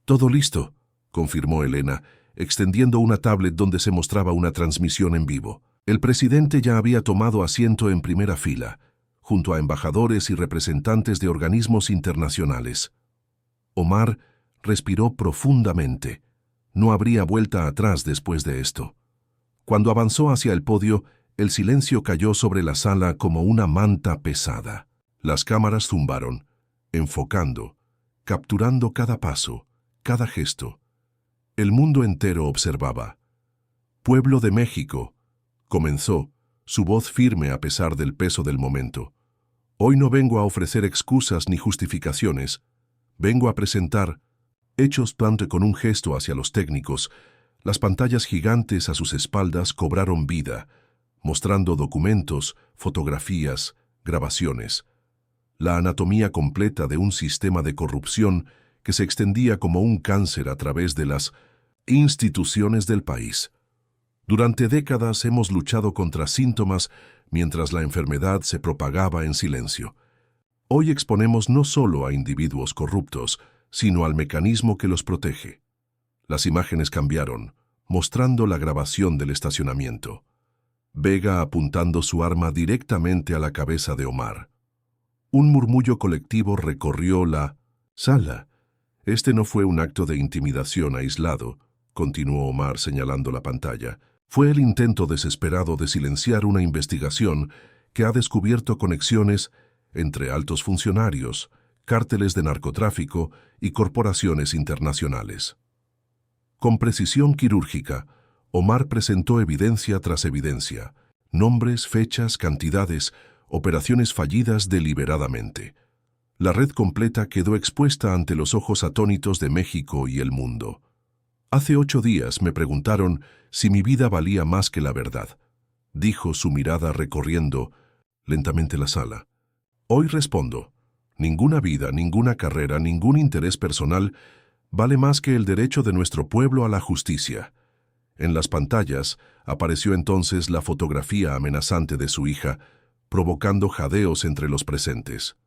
«Todo listo», confirmó Elena, extendiendo una tablet donde se mostraba una transmisión en vivo. El presidente ya había tomado asiento en primera fila, junto a embajadores y representantes de organismos internacionales. Omar respiró profundamente. No habría vuelta atrás después de esto. Cuando avanzó hacia el podio, el silencio cayó sobre la sala como una manta pesada. Las cámaras zumbaron, enfocando, capturando cada paso, cada gesto. El mundo entero observaba. «Pueblo de México», comenzó, su voz firme a pesar del peso del momento. «Hoy no vengo a ofrecer excusas ni justificaciones. Vengo a presentar hechos». Tanto con un gesto hacia los técnicos, las pantallas gigantes a sus espaldas cobraron vida, mostrando documentos, fotografías, grabaciones. La anatomía completa de un sistema de corrupción que se extendía como un cáncer a través de las instituciones del país. Durante décadas hemos luchado contra síntomas mientras la enfermedad se propagaba en silencio. Hoy exponemos no solo a individuos corruptos, sino al mecanismo que los protege. Las imágenes cambiaron, mostrando la grabación del estacionamiento. Vega apuntando su arma directamente a la cabeza de Omar. Un murmullo colectivo recorrió la sala. Este no fue un acto de intimidación aislado, continuó Omar señalando la pantalla. Fue el intento desesperado de silenciar una investigación que ha descubierto conexiones entre altos funcionarios, cárteles de narcotráfico y corporaciones internacionales. Con precisión quirúrgica, Omar presentó evidencia tras evidencia, nombres, fechas, cantidades, operaciones fallidas deliberadamente. La red completa quedó expuesta ante los ojos atónitos de México y el mundo. Hace 8 días me preguntaron si mi vida valía más que la verdad, dijo su mirada recorriendo lentamente la sala. Hoy respondo, ninguna vida, ninguna carrera, ningún interés personal vale más que el derecho de nuestro pueblo a la justicia. En las pantallas apareció entonces la fotografía amenazante de su hija, provocando jadeos entre los presentes.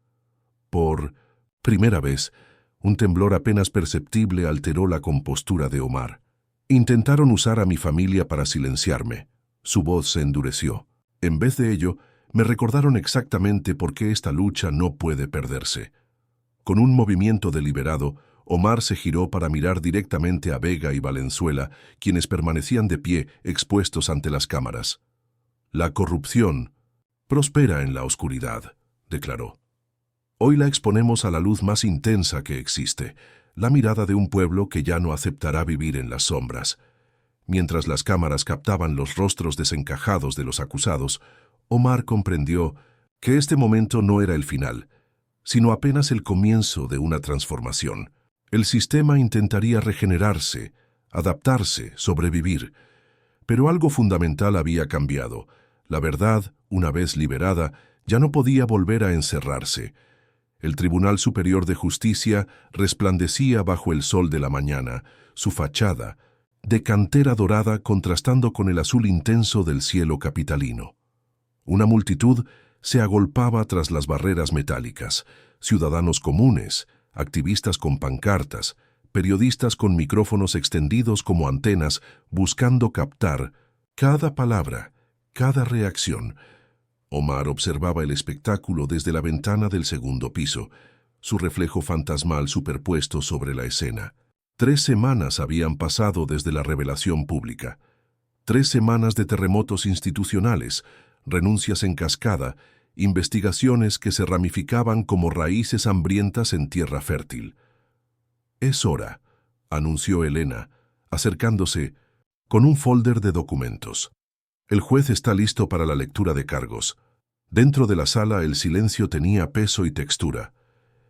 Por primera vez, un temblor apenas perceptible alteró la compostura de Omar. Intentaron usar a mi familia para silenciarme. Su voz se endureció. En vez de ello, me recordaron exactamente por qué esta lucha no puede perderse. Con un movimiento deliberado, Omar se giró para mirar directamente a Vega y Valenzuela, quienes permanecían de pie, expuestos ante las cámaras. La corrupción prospera en la oscuridad, declaró. Hoy la exponemos a la luz más intensa que existe, la mirada de un pueblo que ya no aceptará vivir en las sombras. Mientras las cámaras captaban los rostros desencajados de los acusados, Omar comprendió que este momento no era el final, sino apenas el comienzo de una transformación. El sistema intentaría regenerarse, adaptarse, sobrevivir. Pero algo fundamental había cambiado. La verdad, una vez liberada, ya no podía volver a encerrarse. El Tribunal Superior de Justicia resplandecía bajo el sol de la mañana, su fachada, de cantera dorada contrastando con el azul intenso del cielo capitalino. Una multitud se agolpaba tras las barreras metálicas, ciudadanos comunes, activistas con pancartas, periodistas con micrófonos extendidos como antenas buscando captar cada palabra, cada reacción. Omar observaba el espectáculo desde la ventana del segundo piso, su reflejo fantasmal superpuesto sobre la escena. 3 semanas habían pasado desde la revelación pública. 3 semanas de terremotos institucionales, renuncias en cascada, investigaciones que se ramificaban como raíces hambrientas en tierra fértil. «Es hora», anunció Elena, acercándose con un folder de documentos. «El juez está listo para la lectura de cargos». Dentro de la sala el silencio tenía peso y textura.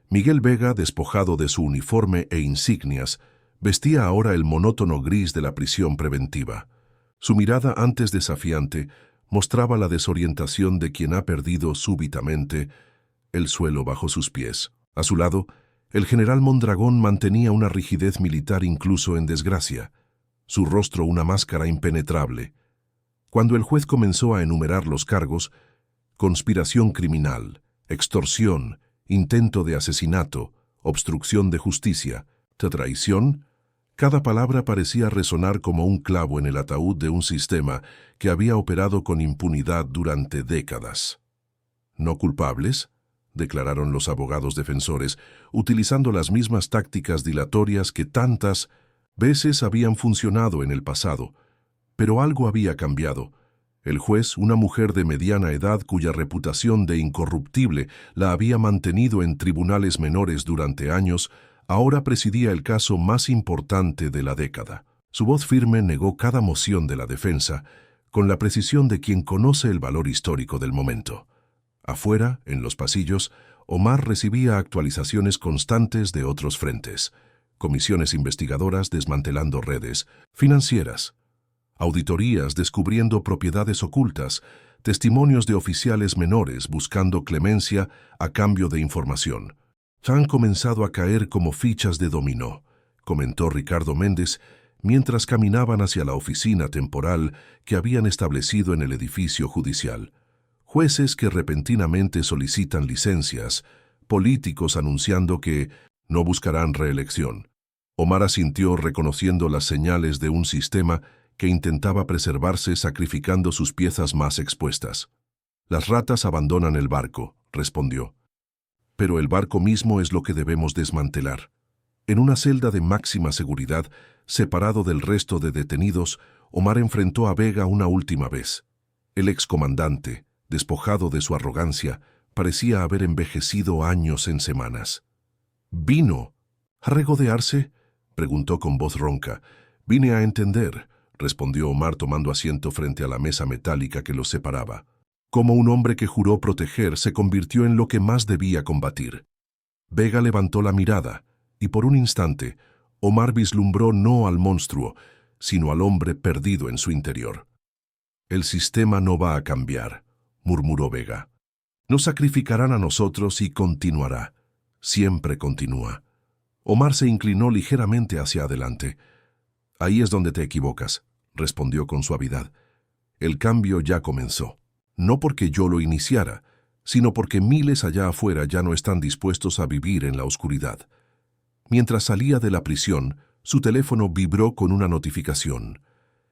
Miguel Vega, despojado de su uniforme e insignias, vestía ahora el monótono gris de la prisión preventiva. Su mirada, antes desafiante, mostraba la desorientación de quien ha perdido súbitamente el suelo bajo sus pies. A su lado, el general Mondragón mantenía una rigidez militar incluso en desgracia, su rostro una máscara impenetrable. Cuando el juez comenzó a enumerar los cargos, conspiración criminal, extorsión, intento de asesinato, obstrucción de justicia, traición, cada palabra parecía resonar como un clavo en el ataúd de un sistema que había operado con impunidad durante décadas. «¿No culpables?», declararon los abogados defensores, utilizando las mismas tácticas dilatorias que tantas veces habían funcionado en el pasado. Pero algo había cambiado. El juez, una mujer de mediana edad cuya reputación de incorruptible la había mantenido en tribunales menores durante años, ahora presidía el caso más importante de la década. Su voz firme negó cada moción de la defensa, con la precisión de quien conoce el valor histórico del momento. Afuera, en los pasillos, Omar recibía actualizaciones constantes de otros frentes: comisiones investigadoras desmantelando redes financieras, auditorías descubriendo propiedades ocultas, testimonios de oficiales menores buscando clemencia a cambio de información. «Han comenzado a caer como fichas de dominó», comentó Ricardo Méndez, mientras caminaban hacia la oficina temporal que habían establecido en el edificio judicial. Jueces que repentinamente solicitan licencias, políticos anunciando que no buscarán reelección. Omar asintió reconociendo las señales de un sistema que intentaba preservarse sacrificando sus piezas más expuestas. «Las ratas abandonan el barco», respondió. «Pero el barco mismo es lo que debemos desmantelar». En una celda de máxima seguridad, separado del resto de detenidos, Omar enfrentó a Vega una última vez. El excomandante, despojado de su arrogancia, parecía haber envejecido años en semanas. «¿Vino a regodearse?», preguntó con voz ronca. «Vine a entender», respondió Omar tomando asiento frente a la mesa metálica que los separaba. Como un hombre que juró proteger, se convirtió en lo que más debía combatir. Vega levantó la mirada, y por un instante, Omar vislumbró no al monstruo, sino al hombre perdido en su interior. «El sistema no va a cambiar», murmuró Vega. «Nos sacrificarán a nosotros y continuará. Siempre continúa». Omar se inclinó ligeramente hacia adelante. «Ahí es donde te equivocas», respondió con suavidad. «El cambio ya comenzó. No porque yo lo iniciara, sino porque miles allá afuera ya no están dispuestos a vivir en la oscuridad». Mientras salía de la prisión, su teléfono vibró con una notificación.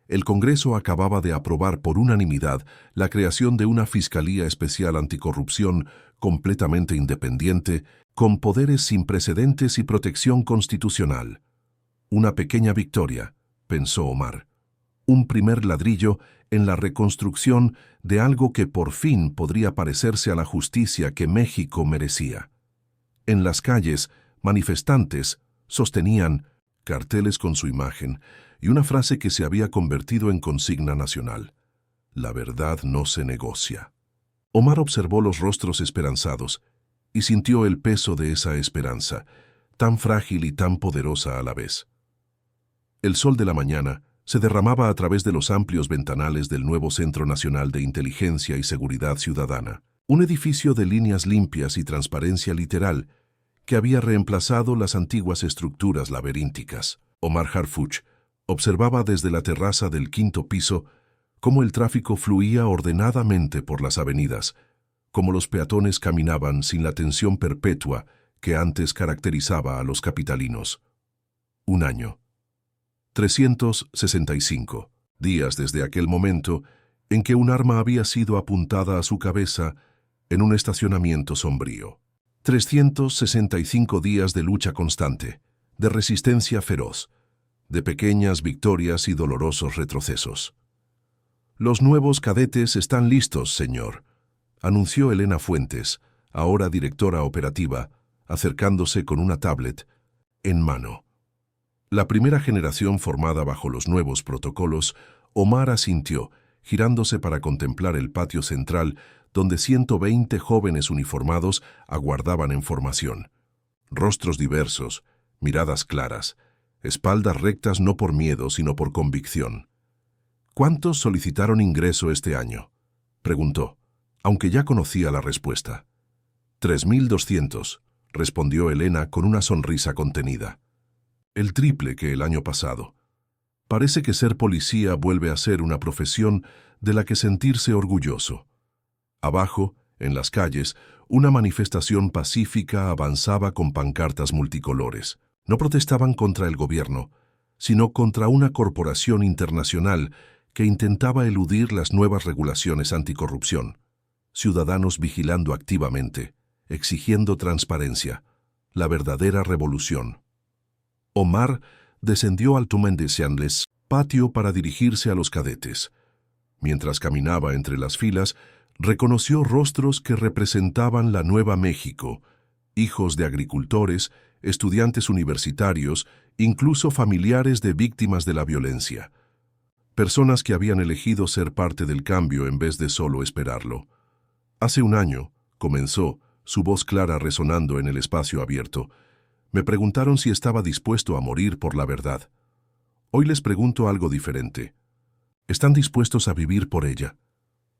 El Congreso acababa de aprobar por unanimidad la creación de una Fiscalía Especial Anticorrupción completamente independiente, con poderes sin precedentes y protección constitucional. «Una pequeña victoria», pensó Omar. «Un primer ladrillo en la reconstrucción de algo que por fin podría parecerse a la justicia que México merecía». En las calles, manifestantes sostenían carteles con su imagen y una frase que se había convertido en consigna nacional: «La verdad no se negocia». Omar observó los rostros esperanzados y sintió el peso de esa esperanza, tan frágil y tan poderosa a la vez. El sol de la mañana se derramaba a través de los amplios ventanales del nuevo Centro Nacional de Inteligencia y Seguridad Ciudadana. Un edificio de líneas limpias y transparencia literal que había reemplazado las antiguas estructuras laberínticas. Omar Harfuch observaba desde la terraza del quinto piso cómo el tráfico fluía ordenadamente por las avenidas, cómo los peatones caminaban sin la tensión perpetua que antes caracterizaba a los capitalinos. Un año. 365 días desde aquel momento en que un arma había sido apuntada a su cabeza en un estacionamiento sombrío. 365 días de lucha constante, de resistencia feroz, de pequeñas victorias y dolorosos retrocesos. «Los nuevos cadetes están listos, señor», anunció Elena Fuentes, ahora directora operativa, acercándose con una tablet en mano. La primera generación formada bajo los nuevos protocolos, Omar asintió, girándose para contemplar el patio central donde 120 jóvenes uniformados aguardaban en formación. Rostros diversos, miradas claras, espaldas rectas no por miedo sino por convicción. «¿Cuántos solicitaron ingreso este año?», preguntó, aunque ya conocía la respuesta. 3.200, respondió Elena con una sonrisa contenida. El triple que el año pasado. Parece que ser policía vuelve a ser una profesión de la que sentirse orgulloso. Abajo, en las calles, una manifestación pacífica avanzaba con pancartas multicolores. No protestaban contra el gobierno, sino contra una corporación internacional que intentaba eludir las nuevas regulaciones anticorrupción. Ciudadanos vigilando activamente, exigiendo transparencia, la verdadera revolución. Omar descendió al Tumendeseanles patio para dirigirse a los cadetes. Mientras caminaba entre las filas, reconoció rostros que representaban la Nueva México, hijos de agricultores, estudiantes universitarios, incluso familiares de víctimas de la violencia. Personas que habían elegido ser parte del cambio en vez de solo esperarlo. Hace un año, comenzó, su voz clara resonando en el espacio abierto, me preguntaron si estaba dispuesto a morir por la verdad. Hoy les pregunto algo diferente. ¿Están dispuestos a vivir por ella?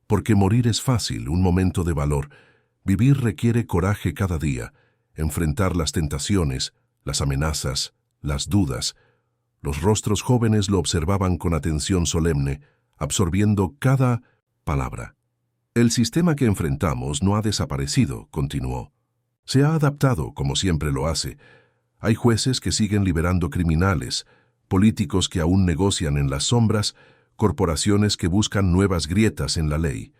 Porque morir es fácil, un momento de valor. Vivir requiere coraje cada día, enfrentar las tentaciones, las amenazas, las dudas. Los rostros jóvenes lo observaban con atención solemne, absorbiendo cada palabra. El sistema que enfrentamos no ha desaparecido, continuó. Se ha adaptado, como siempre lo hace. Hay jueces que siguen liberando criminales, políticos que aún negocian en las sombras, corporaciones que buscan nuevas grietas en la ley.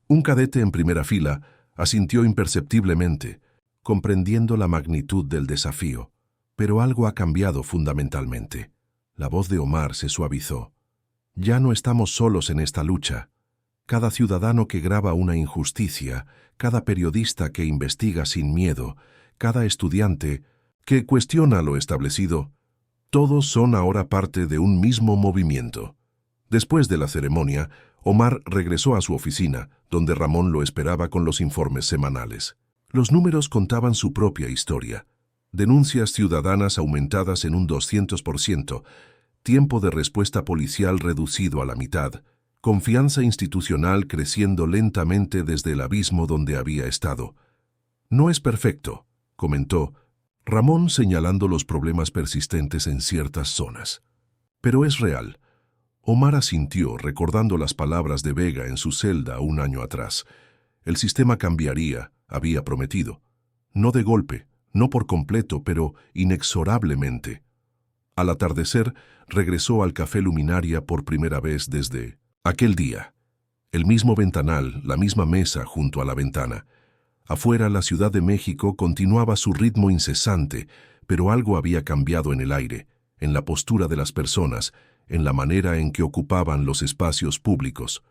Un cadete en primera fila asintió imperceptiblemente, comprendiendo la magnitud del desafío. Pero algo ha cambiado fundamentalmente. La voz de Omar se suavizó. Ya no estamos solos en esta lucha. Cada ciudadano que graba una injusticia, cada periodista que investiga sin miedo, cada estudiante que cuestiona lo establecido, todos son ahora parte de un mismo movimiento. Después de la ceremonia, Omar regresó a su oficina, donde Ramón lo esperaba con los informes semanales. Los números contaban su propia historia. Denuncias ciudadanas aumentadas en un 200%, tiempo de respuesta policial reducido a la mitad, confianza institucional creciendo lentamente desde el abismo donde había estado. No es perfecto, comentó Ramón señalando los problemas persistentes en ciertas zonas. Pero es real. Omar asintió recordando las palabras de Vega en su celda un año atrás. El sistema cambiaría, había prometido. No de golpe, no por completo, pero inexorablemente. Al atardecer, regresó al Café Luminaria por primera vez desde aquel día. El mismo ventanal, la misma mesa junto a la ventana. Afuera, la Ciudad de México continuaba su ritmo incesante, pero algo había cambiado en el aire, en la postura de las personas, en la manera en que ocupaban los espacios públicos.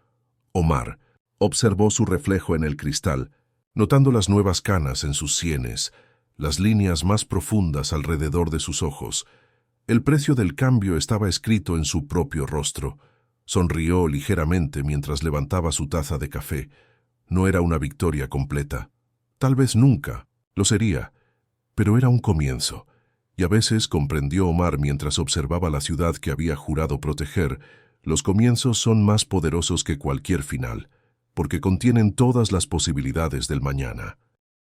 Omar observó su reflejo en el cristal, notando las nuevas canas en sus sienes, las líneas más profundas alrededor de sus ojos. El precio del cambio estaba escrito en su propio rostro. Sonrió ligeramente mientras levantaba su taza de café. No era una victoria completa. Tal vez nunca lo sería, pero era un comienzo. Y a veces comprendió Omar mientras observaba la ciudad que había jurado proteger, los comienzos son más poderosos que cualquier final, porque contienen todas las posibilidades del mañana.